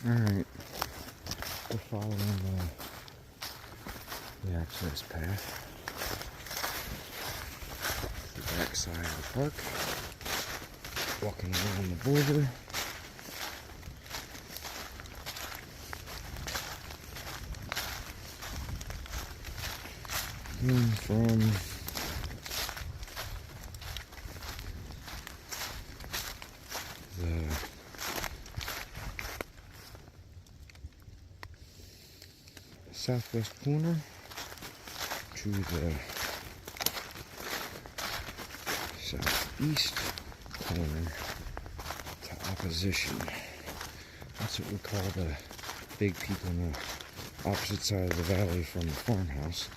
Alright, we're following the access path. The back side of the park. Walking around the border. And from the southwest corner to the southeast corner to opposition. That's what we call the big people on the opposite side of the valley from the farmhouse.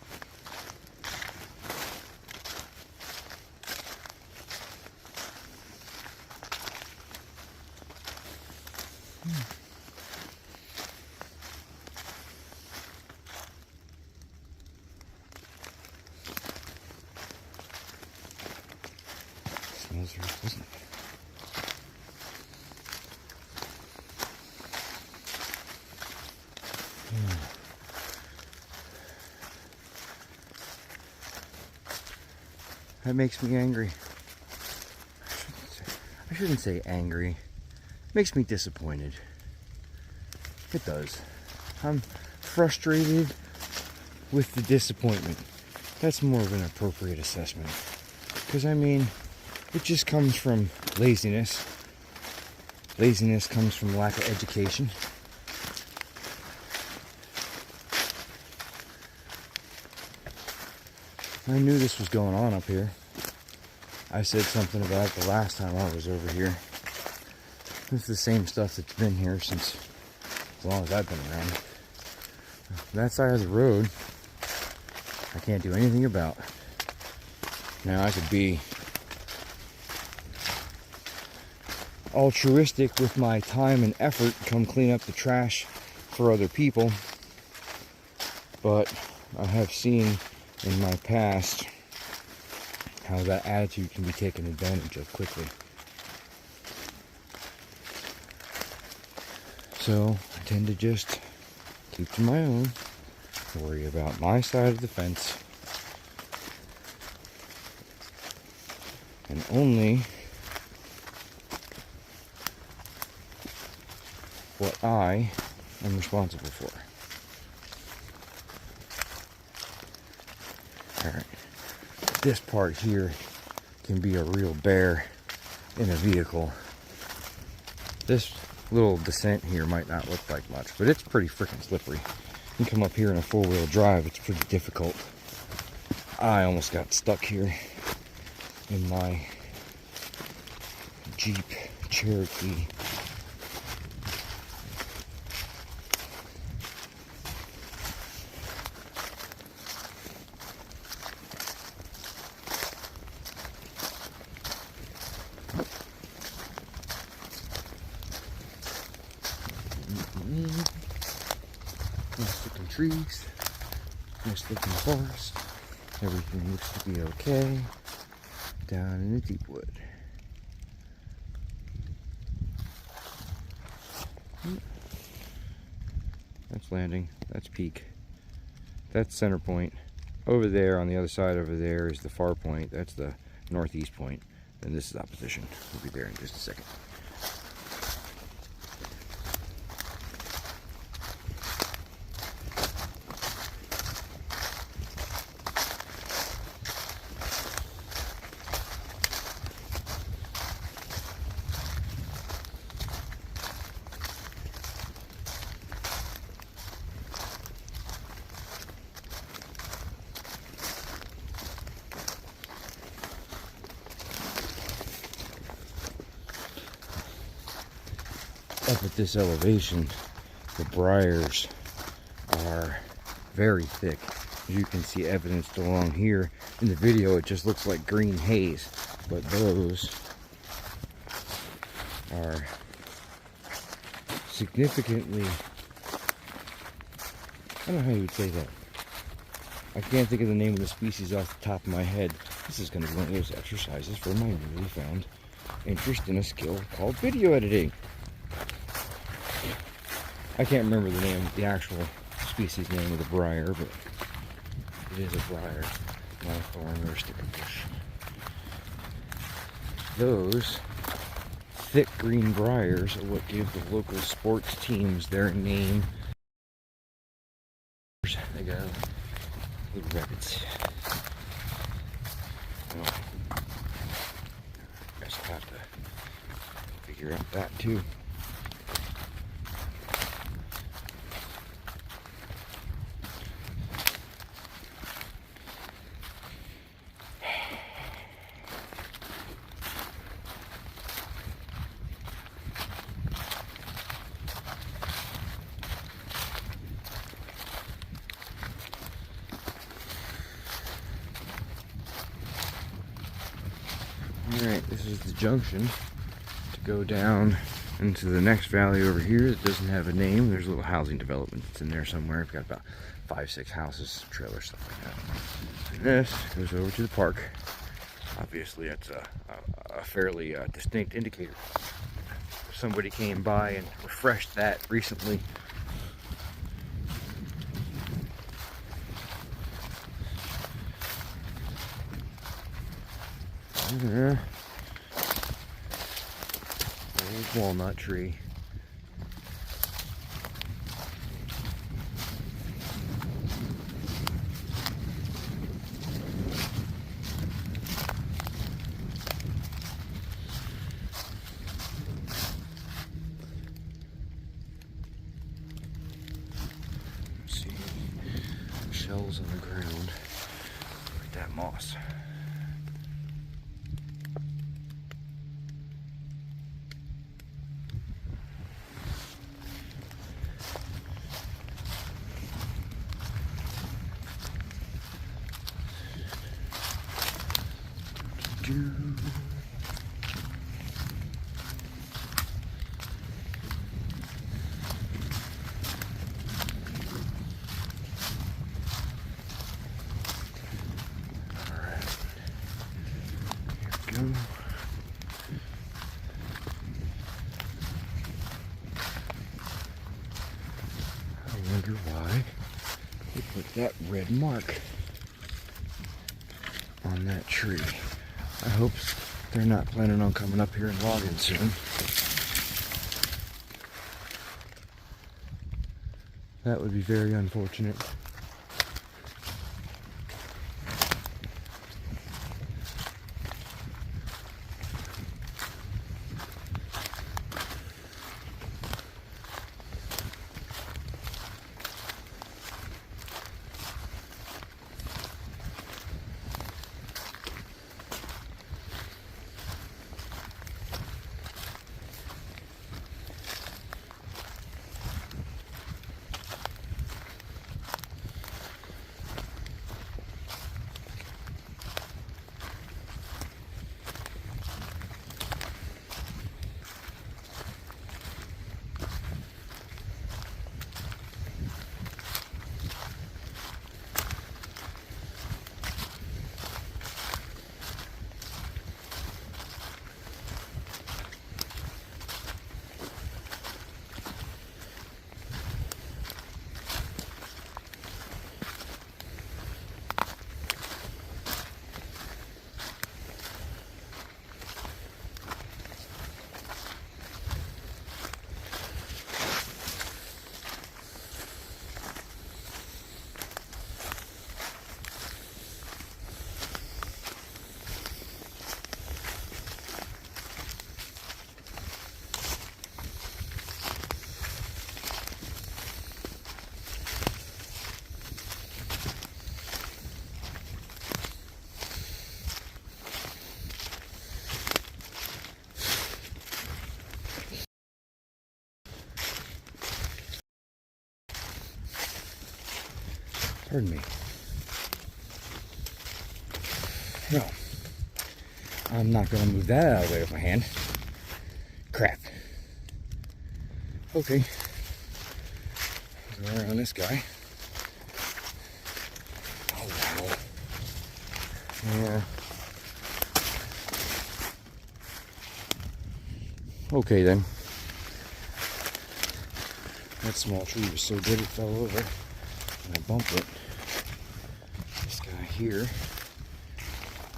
Smells very pleasant. That makes me angry. I shouldn't say angry. It makes me disappointed. It does. I'm frustrated with the disappointment. That's more of an appropriate assessment. Because, I mean, it just comes from laziness. Laziness comes from lack of education. I knew this was going on up here. I said something about it the last time I was over here. It's the same stuff that's been here since as long as I've been around. That side of the road, I can't do anything about. Now I could be altruistic with my time and effort, come clean up the trash for other people, but I have seen in my past how that attitude can be taken advantage of quickly. So I tend to just keep to my own, worry about my side of the fence, and only what I am responsible for. Alright, this part here can be a real bear in a vehicle. This little descent here might not look like much, but it's pretty freaking slippery. You come up here in a four-wheel drive, it's pretty difficult. I almost got stuck here in my Jeep Cherokee. Nice looking trees, nice looking forest. Everything looks to be okay down in the deep wood. That's landing, that's peak, that's center point. Over there on the other side over there is the far point, that's the northeast point, and this is opposition. We'll be there in just a second. Up at this elevation, the briars are very thick. As you can see evidenced along here. In the video it just looks like green haze, but those are significantly, I don't know how you would say that. I can't think of the name of the species off the top of my head. This is going to be one of those exercises for my newly found interest in a skill called video editing. I can't remember the name, the actual species name of the briar, but it is a briar, not a thorn or a sticker bush. Those thick green briars are what give the local sports teams their name. They got little rabbits. Well, I guess I'll have to figure out that too. Alright, this is the junction to go down into the next valley over here that doesn't have a name. There's a little housing development that's in there somewhere. We've got about 5-6 houses, some trailers, stuff like that. And this goes over to the park. Obviously, that's a fairly distinct indicator. Somebody came by and refreshed that recently. There. Old walnut tree. Let's see. Shells on the ground. Look at that moss. I wonder why they put that red mark on that tree. I hope they're not planning on coming up here and logging soon. That would be very unfortunate. Pardon me. No. I'm not going to move that out of the way with my hand. Crap. Okay. Go around this guy. Oh, wow. Yeah. Okay, then. That small tree was so good it fell over and I bumped it. This guy here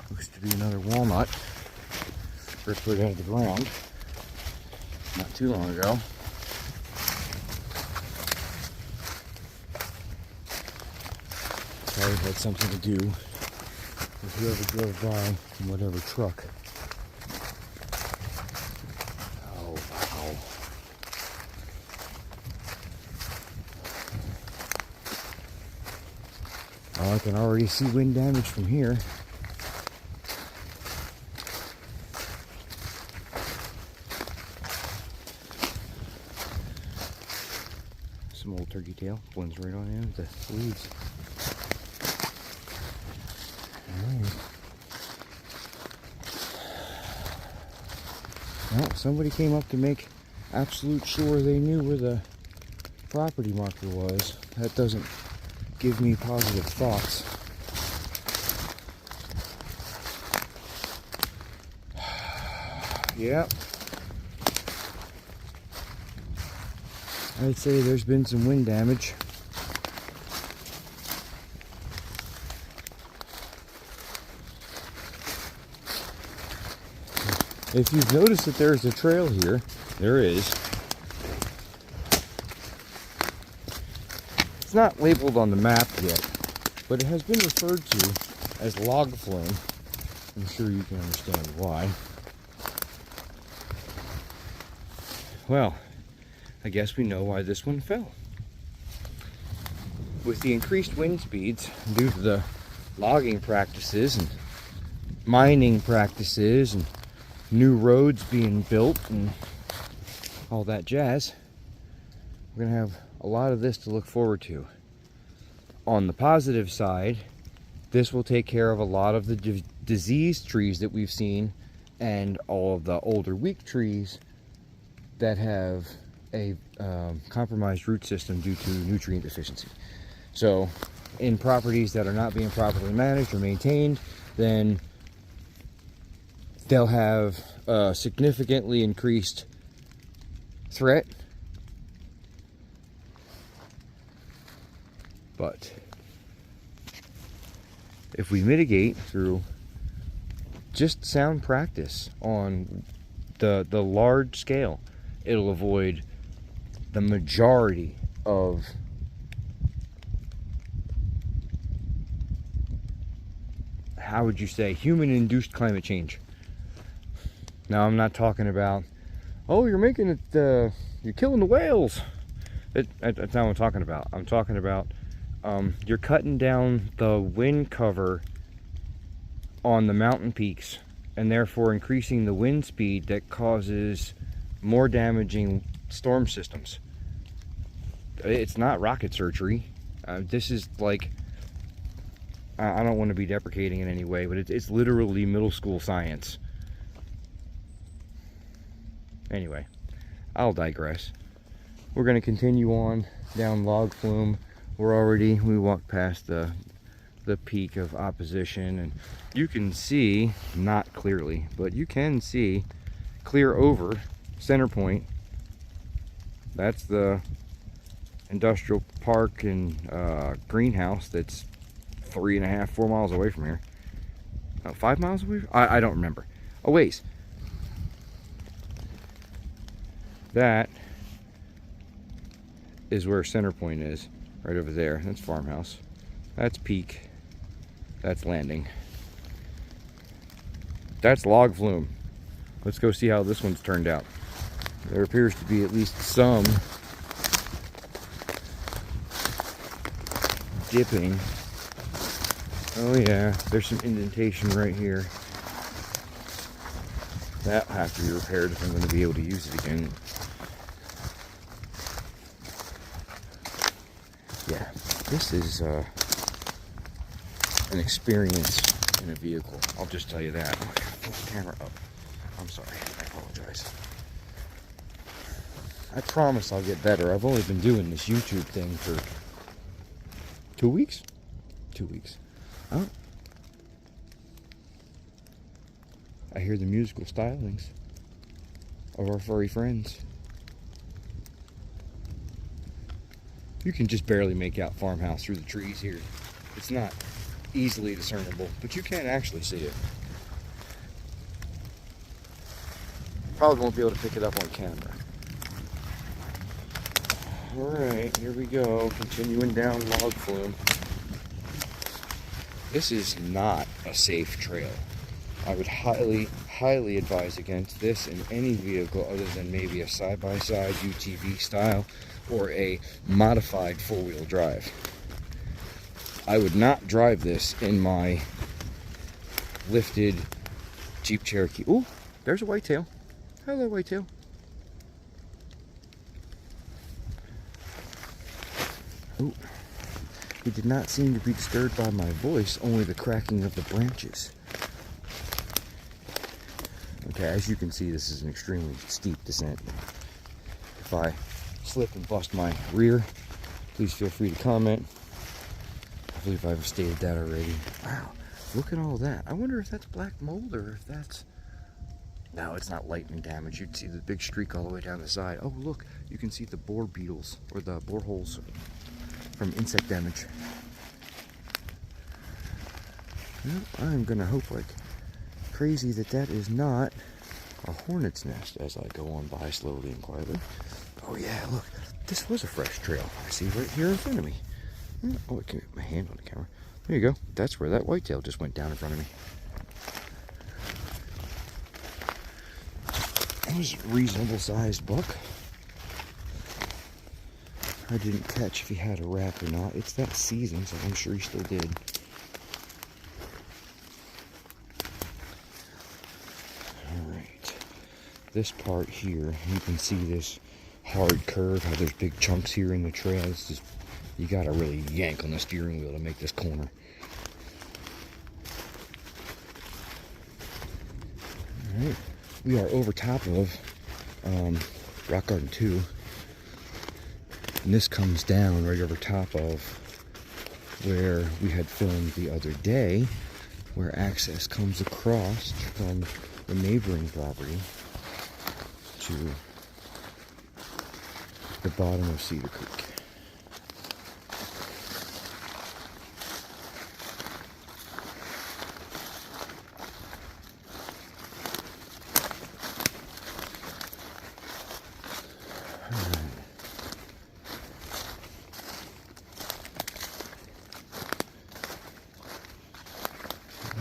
looks to be another walnut. Ripped right out of the ground not too long ago. Probably had something to do with whoever drove by in whatever truck. Oh, wow. Oh, I can already see wind damage from here. Some old turkey tail blends right on in with the weeds. Alright. Well, somebody came up to make absolute sure they knew where the property marker was. That doesn't give me positive thoughts. Yep. I'd say there's been some wind damage. If you've noticed that there's a trail here, there is. It's not labeled on the map yet, but it has been referred to as log flume. I'm sure you can understand why. Well, I guess we know why this one fell. With the increased wind speeds due to the logging practices and mining practices and new roads being built and all that jazz, we're going to have a lot of this to look forward to. On the positive side, this will take care of a lot of the diseased trees that we've seen and all of the older weak trees that have a compromised root system due to nutrient deficiency. So in properties that are not being properly managed or maintained, then they'll have a significantly increased threat. But if we mitigate through just sound practice on the large scale, it'll avoid the majority of how would you say human-induced climate change. Now, I'm not talking about, oh, you're making it, you're killing the whales. That's not what I'm talking about. I'm talking about you're cutting down the wind cover on the mountain peaks and therefore increasing the wind speed that causes more damaging storm systems. It's not rocket surgery. This is like, I don't want to be deprecating in any way, but it's literally middle school science. Anyway, I'll digress. We're going to continue on down log flume. We walked past the peak of opposition, and you can see, not clearly, but you can see clear over center point. That's the industrial park and greenhouse that's 3.5, 4 miles away from here. 5 miles away? I don't remember. A ways. That is where center point is, right over there. That's farmhouse. That's peak. That's landing. That's log flume. Let's go see how this one's turned out. There appears to be at least some dipping. Oh yeah, there's some indentation right here. That'll have to be repaired if I'm going to be able to use it again. Yeah, this is an experience in a vehicle. I'll just tell you that. Oh, pull the camera up. I'm sorry. I apologize. I promise I'll get better. I've only been doing this YouTube thing for 2 weeks? 2 weeks. Oh. I hear the musical stylings of our furry friends. You can just barely make out farmhouse through the trees here. It's not easily discernible, but you can actually see it. Probably won't be able to pick it up on camera. Alright, here we go. Continuing down log flume. This is not a safe trail. I would highly advise against this in any vehicle other than maybe a side-by-side UTV style or a modified four-wheel drive. I would not drive this in my lifted Jeep Cherokee. Ooh, there's a whitetail. Hello, whitetail. Ooh, he did not seem to be disturbed by my voice, only the cracking of the branches. Okay, as you can see, this is an extremely steep descent. If I slip and bust my rear, please feel free to comment. I believe I've stated that already. Wow, look at all that. I wonder if that's black mold or if that's... No, it's not lightning damage. You'd see the big streak all the way down the side. Oh, look, you can see the boar beetles or the boar holes from insect damage. Well, I'm gonna hope like crazy that that is not a hornet's nest as I go on by slowly and quietly. Oh yeah, look, this was a fresh trail. I see right here in front of me. Oh, I can get my hand on the camera. There you go. That's where that whitetail just went down in front of me. That was a reasonable sized buck. I didn't catch if he had a wrap or not. It's that season, so I'm sure he still did. Alright. This part here, you can see this hard curve, how there's big chunks here in the trail. It's just, you gotta really yank on the steering wheel to make this corner. Alright. We are over top of Rock Garden 2. And this comes down right over top of where we had filmed the other day, where access comes across from the neighboring property to the bottom of Cedar Creek.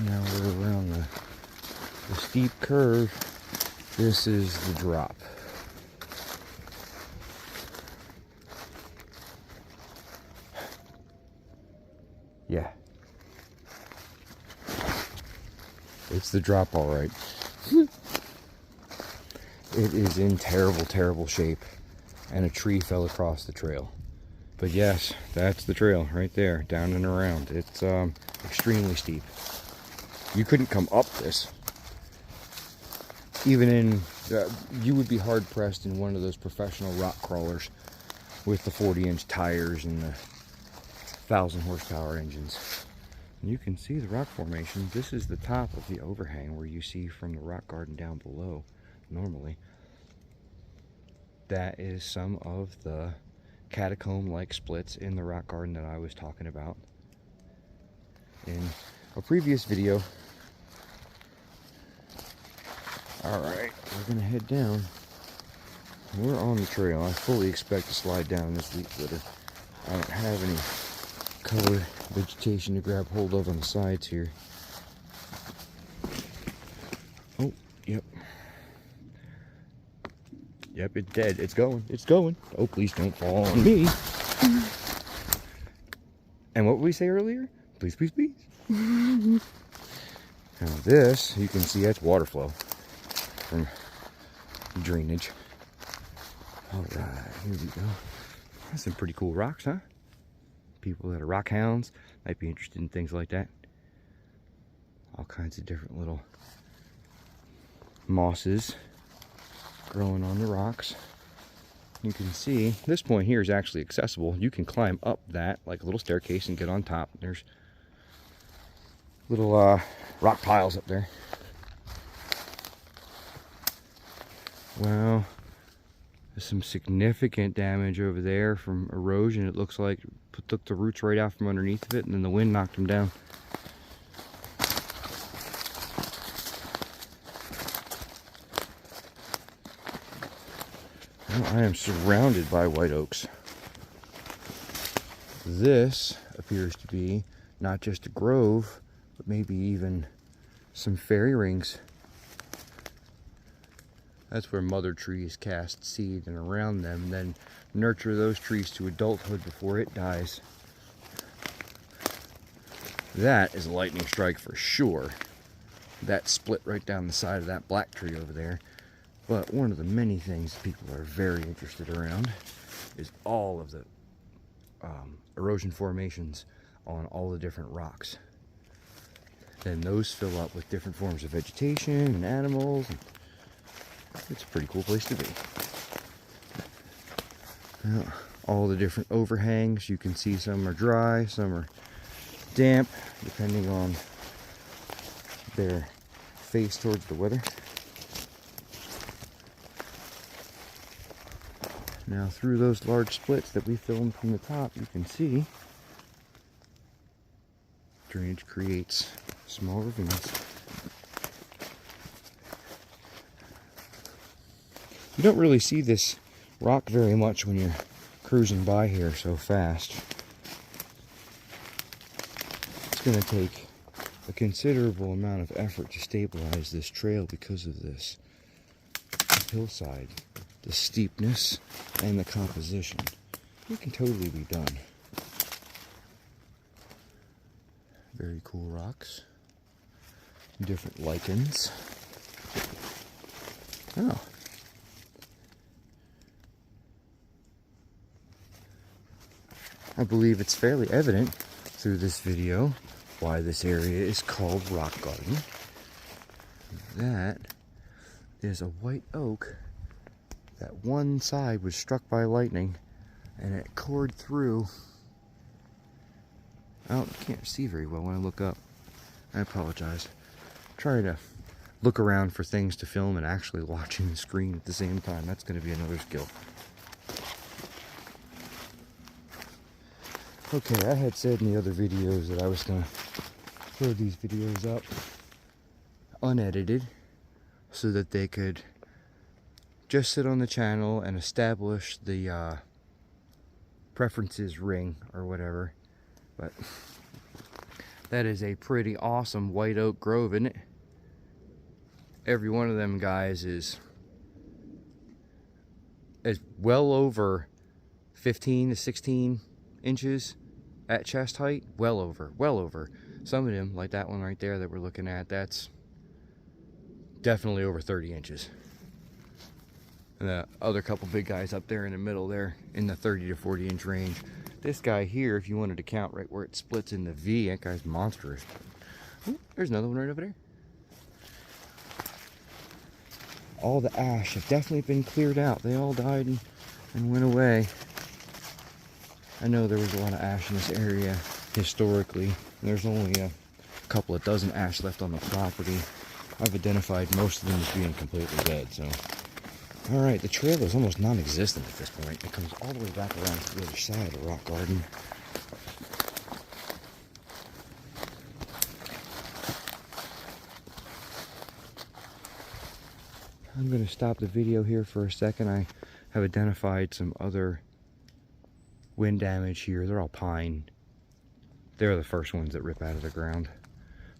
Now we're around the steep curve. This is the drop. Yeah. It's the drop, all right. It is in terrible, terrible shape. And a tree fell across the trail. But yes, that's the trail right there, down and around. It's extremely steep. You couldn't come up this. Even in, you would be hard pressed in one of those professional rock crawlers with the 40-inch tires and the 1,000 horsepower engines. And you can see the rock formation. This is the top of the overhang where you see from the rock garden down below normally. That is some of the catacomb-like splits in the rock garden that I was talking about in a previous video. Alright, we're gonna head down. We're on the trail. I fully expect to slide down this leaf litter. I don't have any cover vegetation to grab hold of on the sides here. Oh, yep. Yep, it's dead. It's going. It's going. Oh, please don't fall on me. And what did we say earlier? Please, please, please. Now this, you can see that's water flow from drainage. All right, here we go. That's some pretty cool rocks, huh? People that are rock hounds might be interested in things like that. All kinds of different little mosses growing on the rocks. You can see this point here is actually accessible. You can climb up that like a little staircase and get on top. There's little rock piles up there. Well, There's some significant damage over there from erosion. It looks like it took the roots right out from underneath of it, and then the wind knocked them down. Well, I am surrounded by white oaks. This appears to be not just a grove, but maybe even some fairy rings. That's where mother trees cast seed and around them, and then nurture those trees to adulthood before it dies. That is a lightning strike for sure. That split right down the side of that black tree over there. But one of the many things people are very interested around is all of the erosion formations on all the different rocks. Then those fill up with different forms of vegetation and animals. It's a pretty cool place to be. Now, all the different overhangs, you can see some are dry, some are damp, depending on their face towards the weather. Now through those large splits that we filmed from the top, you can see drainage creates small ravines. You don't really see this rock very much when you're cruising by here so fast. It's going to take a considerable amount of effort to stabilize this trail because of this hillside, the steepness, and the composition. It can totally be done. Very cool rocks. Different lichens. Oh. I believe it's fairly evident through this video why this area is called Rock Garden. That is a white oak that one side was struck by lightning and it cored through. Oh, I can't see very well when I look up. I apologize. Try to look around for things to film and actually watching the screen at the same time. That's going to be another skill. Okay, I had said in the other videos that I was going to throw these videos up unedited so that they could just sit on the channel and establish the preferences ring or whatever. But that is a pretty awesome white oak grove, isn't it? Every one of them guys is well over 15 to 16 inches at chest height. Well over. Some of them, like that one right there that we're looking at, that's definitely over 30 inches. And the other couple big guys up there in the middle there in the 30 to 40 inch range. This guy here, if you wanted to count right where it splits in the V, that guy's monstrous. Ooh, there's another one right over there. All the ash have definitely been cleared out. They all died and went away. I know there was a lot of ash in this area historically. There's only a couple of dozen ash left on the property. I've identified most of them as being completely dead, so. Alright, the trail is almost non-existent at this point. It comes all the way back around to the other side of Rock Garden. I'm going to stop the video here for a second. I have identified some other wind damage here. They're all pine. They're the first ones that rip out of the ground.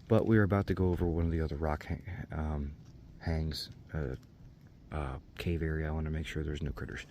But we're about to go over one of the other rock hangs, cave area. I want to make sure there's no critters.